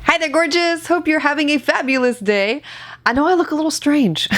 Hi there, gorgeous! Hope you're having a fabulous day. I know I look a little strange.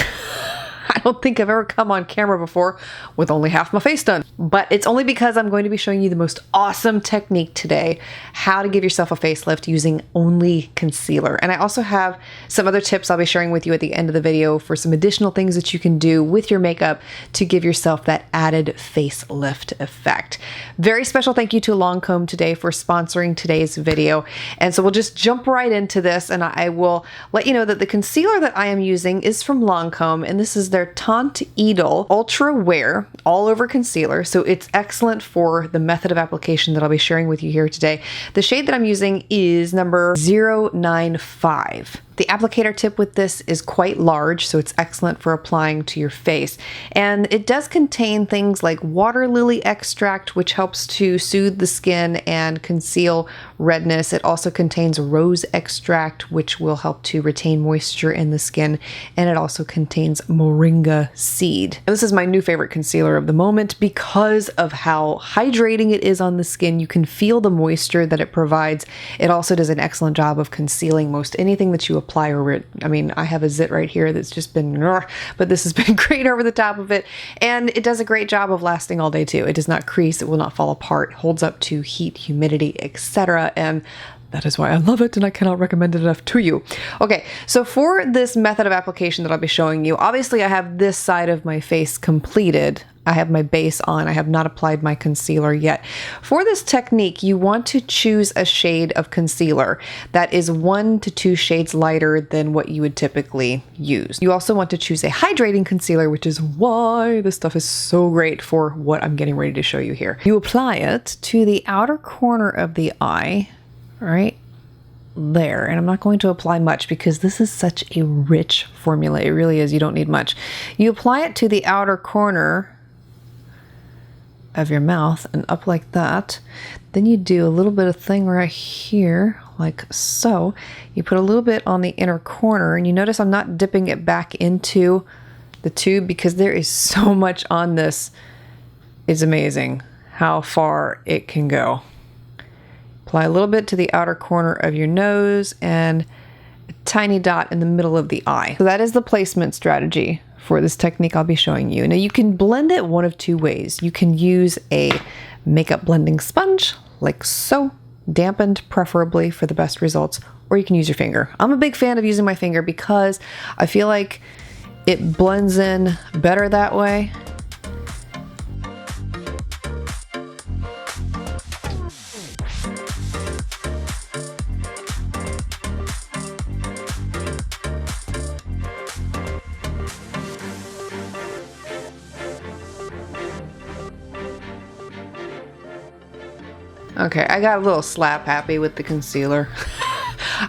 I don't think I've ever come on camera before with only half my face done. But it's only because I'm going to be showing you the most awesome technique today, how to give yourself a facelift using only concealer. And I also have some other tips I'll be sharing with you at the end of the video for some additional things that you can do with your makeup to give yourself that added facelift effect. Very special thank you to Lancome today for sponsoring today's video. And so we'll just jump right into this, and I will let you know that the concealer that I am using is from Lancome, and this is their Teint Idole Ultra Wear All Over Concealer. So it's excellent for the method of application that I'll be sharing with you here today. The shade that I'm using is number 095. The applicator tip with this is quite large, so it's excellent for applying to your face. And it does contain things like water lily extract, which helps to soothe the skin and conceal redness. It also contains rose extract, which will help to retain moisture in the skin. And it also contains moringa seed. And this is my new favorite concealer of the moment because of how hydrating it is on the skin. You can feel the moisture that it provides. It also does an excellent job of concealing most anything that you apply over it. I mean, I have a zit right here that's just been, but this has been great over the top of it. And it does a great job of lasting all day too. It does not crease, it will not fall apart, holds up to heat, humidity, etc. And that is why I love it, and I cannot recommend it enough to you. Okay, so for this method of application that I'll be showing you, obviously I have this side of my face completed. I have my base on. I have not applied my concealer yet. For this technique, you want to choose a shade of concealer that is 1 to 2 shades lighter than what you would typically use. You also want to choose a hydrating concealer, which is why this stuff is so great for what I'm getting ready to show you here. You apply it to the outer corner of the eye, right there. And I'm not going to apply much because this is such a rich formula. It really is. You don't need much. You apply it to the outer corner of your mouth and up like that. Then you do a little bit of thing right here, like so. You put a little bit on the inner corner, and you notice I'm not dipping it back into the tube because there is so much on this. It's amazing how far it can go. Apply a little bit to the outer corner of your nose and a tiny dot in the middle of the eye. So that is the placement strategy for this technique I'll be showing you. Now you can blend it one of two ways. You can use a makeup blending sponge like so, dampened preferably for the best results, or you can use your finger. I'm a big fan of using my finger because I feel like it blends in better that way. Okay, I got a little slap happy with the concealer.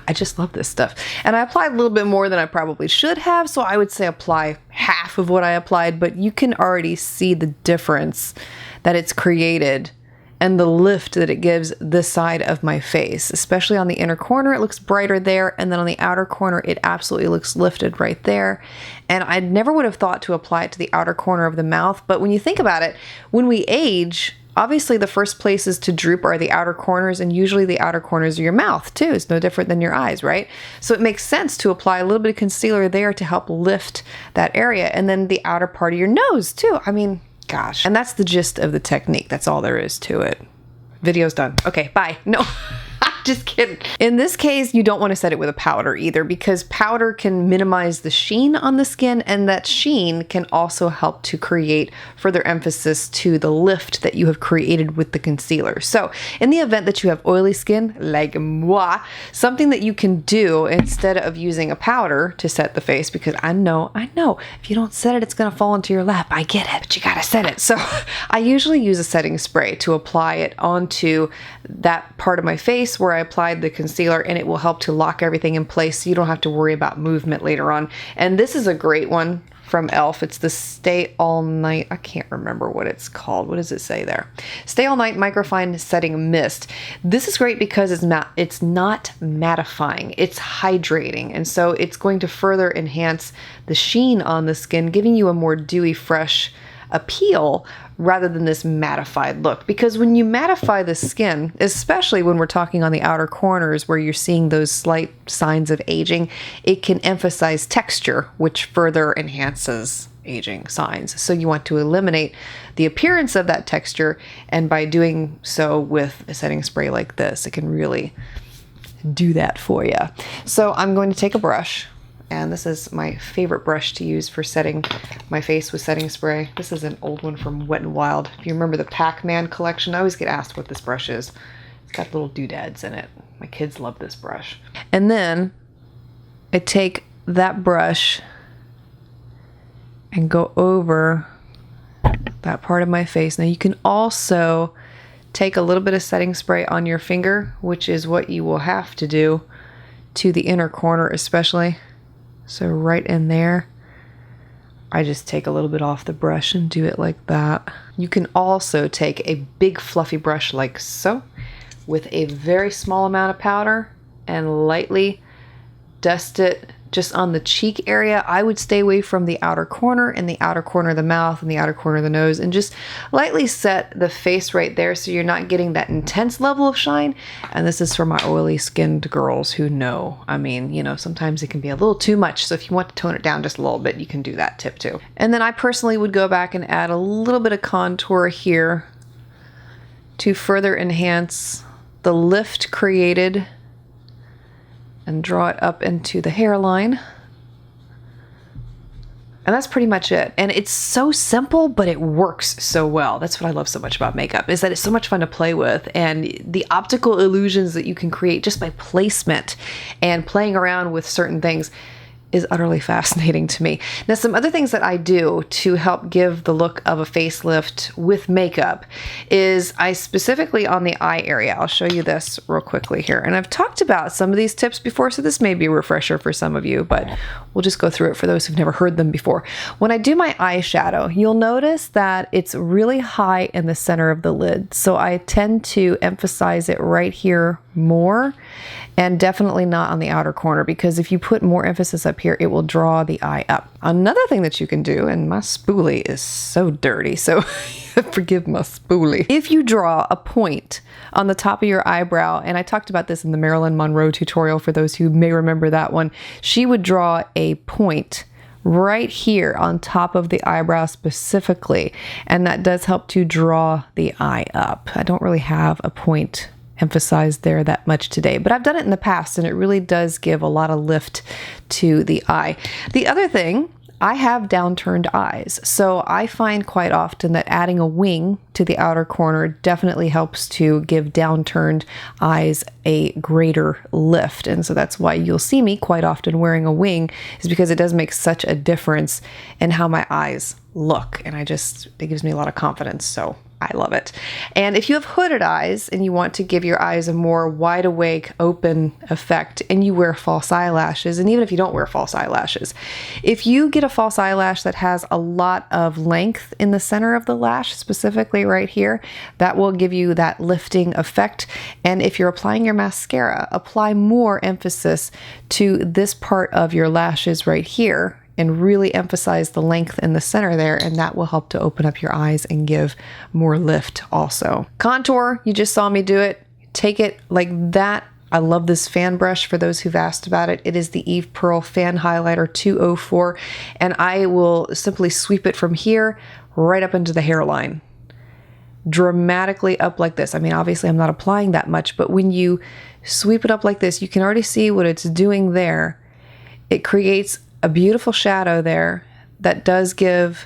I just love this stuff. And I applied a little bit more than I probably should have, so I would say apply half of what I applied, but you can already see the difference that it's created and the lift that it gives this side of my face. Especially on the inner corner, it looks brighter there, and then on the outer corner, it absolutely looks lifted right there. And I never would have thought to apply it to the outer corner of the mouth, but when you think about it, when we age, obviously the first places to droop are the outer corners, and usually the outer corners of your mouth too. It's no different than your eyes, right? So it makes sense to apply a little bit of concealer there to help lift that area, and then the outer part of your nose too. I mean, gosh. And that's the gist of the technique. That's all there is to it. Video's done. Okay, bye. No. Just kidding. In this case, you don't want to set it with a powder either, because powder can minimize the sheen on the skin, and that sheen can also help to create further emphasis to the lift that you have created with the concealer. So in the event that you have oily skin, like moi, something that you can do instead of using a powder to set the face, because I know, if you don't set it, it's going to fall into your lap. I get it, but you got to set it. So I usually use a setting spray to apply it onto that part of my face where I applied the concealer, and it will help to lock everything in place so you don't have to worry about movement later on. And this is a great one from e.l.f. It's the Stay All Night, I can't remember what it's called. What does it say there? Stay All Night Microfine Setting Mist. This is great because it's not mattifying, it's hydrating. And so it's going to further enhance the sheen on the skin, giving you a more dewy, fresh appeal rather than this mattified look. Because when you mattify the skin, especially when we're talking on the outer corners where you're seeing those slight signs of aging, it can emphasize texture, which further enhances aging signs. So you want to eliminate the appearance of that texture, and by doing so with a setting spray like this, it can really do that for you. So I'm going to take a brush, and this is my favorite brush to use for setting my face with setting spray. This is an old one from Wet n Wild. If you remember the Pac-Man collection, I always get asked what this brush is. It's got little doodads in it. My kids love this brush. And then I take that brush and go over that part of my face. Now you can also take a little bit of setting spray on your finger, which is what you will have to do to the inner corner especially. So right in there, I just take a little bit off the brush and do it like that. You can also take a big fluffy brush like so, with a very small amount of powder, and lightly dust it just on the cheek area. I would stay away from the outer corner and the outer corner of the mouth and the outer corner of the nose, and just lightly set the face right there so you're not getting that intense level of shine. And this is for my oily skinned girls who know, I mean, you know, sometimes it can be a little too much. So if you want to tone it down just a little bit, you can do that tip too. And then I personally would go back and add a little bit of contour here to further enhance the lift created, and draw it up into the hairline. And that's pretty much it. And it's so simple, but it works so well. That's what I love so much about makeup, is that it's so much fun to play with, and the optical illusions that you can create just by placement and playing around with certain things is utterly fascinating to me. Now, some other things that I do to help give the look of a facelift with makeup is I specifically on the eye area, I'll show you this real quickly here. And I've talked about some of these tips before, so this may be a refresher for some of you, but we'll just go through it for those who've never heard them before. When I do my eyeshadow, you'll notice that it's really high in the center of the lid. So I tend to emphasize it right here more, and definitely not on the outer corner, because if you put more emphasis up here, it will draw the eye up. Another thing that you can do, and my spoolie is so dirty, so forgive my spoolie. If you draw a point on the top of your eyebrow, and I talked about this in the Marilyn Monroe tutorial for those who may remember that one, she would draw a point right here on top of the eyebrow specifically, and that does help to draw the eye up. I don't really have a point emphasized there that much today, but I've done it in the past, and it really does give a lot of lift to the eye. The other thing, I have downturned eyes, so I find quite often that adding a wing to the outer corner definitely helps to give downturned eyes a greater lift. And so that's why you'll see me quite often wearing a wing, is because it does make such a difference in how my eyes look, and it gives me a lot of confidence, so I love it. And if you have hooded eyes and you want to give your eyes a more wide awake, open effect, and you wear false eyelashes, and even if you don't wear false eyelashes, if you get a false eyelash that has a lot of length in the center of the lash, specifically right here, that will give you that lifting effect. And if you're applying your mascara, apply more emphasis to this part of your lashes right here, and really emphasize the length in the center there, and that will help to open up your eyes and give more lift also. Contour, you just saw me do it. Take it like that. I love this fan brush for those who've asked about it. It is the Eve Pearl Fan Highlighter 204, and I will simply sweep it from here right up into the hairline. Dramatically up like this. I mean, obviously I'm not applying that much, but when you sweep it up like this, you can already see what it's doing there. It creates a beautiful shadow there that does give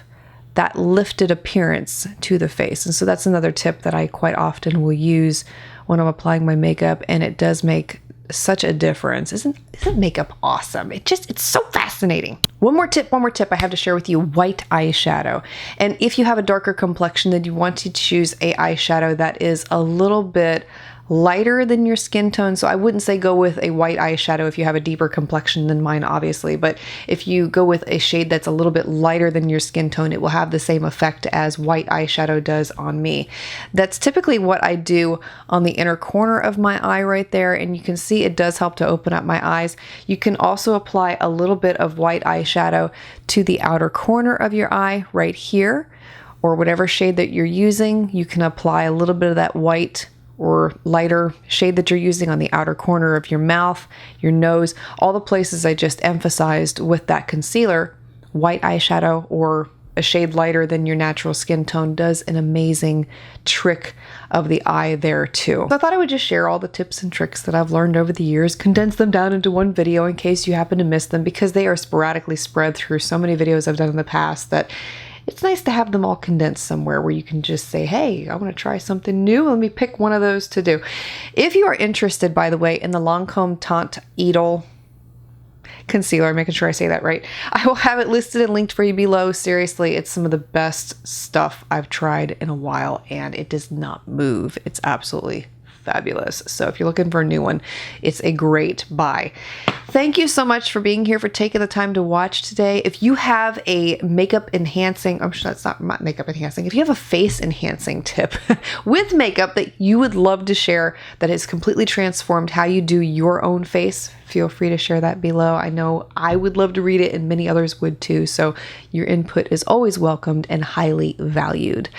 that lifted appearance to the face. And so that's another tip that I quite often will use when I'm applying my makeup, and it does make such a difference. Isn't makeup awesome? It's so fascinating. One more tip I have to share with you: white eyeshadow. And if you have a darker complexion, then you want to choose a eyeshadow that is a little bit lighter than your skin tone. So I wouldn't say go with a white eyeshadow if you have a deeper complexion than mine, obviously, but if you go with a shade that's a little bit lighter than your skin tone, it will have the same effect as white eyeshadow does on me. That's typically what I do on the inner corner of my eye right there, and you can see it does help to open up my eyes. You can also apply a little bit of white eyeshadow to the outer corner of your eye right here, or whatever shade that you're using. You can apply a little bit of that white or lighter shade that you're using on the outer corner of your mouth, your nose, all the places I just emphasized with that concealer. White eyeshadow or a shade lighter than your natural skin tone does an amazing trick of the eye there too. So I thought I would just share all the tips and tricks that I've learned over the years, condense them down into one video in case you happen to miss them, because they are sporadically spread through so many videos I've done in the past that it's nice to have them all condensed somewhere where you can just say, hey, I want to try something new. Let me pick one of those to do. If you are interested, by the way, in the Lancome Teint Idole concealer, making sure I say that right, I will have it listed and linked for you below. Seriously, it's some of the best stuff I've tried in a while, and it does not move. It's absolutely fabulous. So if you're looking for a new one, it's a great buy. Thank you so much for being here, for taking the time to watch today. If you have a makeup enhancing, I'm sure that's not makeup enhancing, if you have a face enhancing tip with makeup that you would love to share that has completely transformed how you do your own face, feel free to share that below. I know I would love to read it, and many others would too. So your input is always welcomed and highly valued.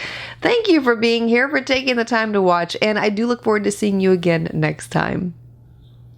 Thank you for being here, for taking the time to watch, and I do look forward to seeing you again next time.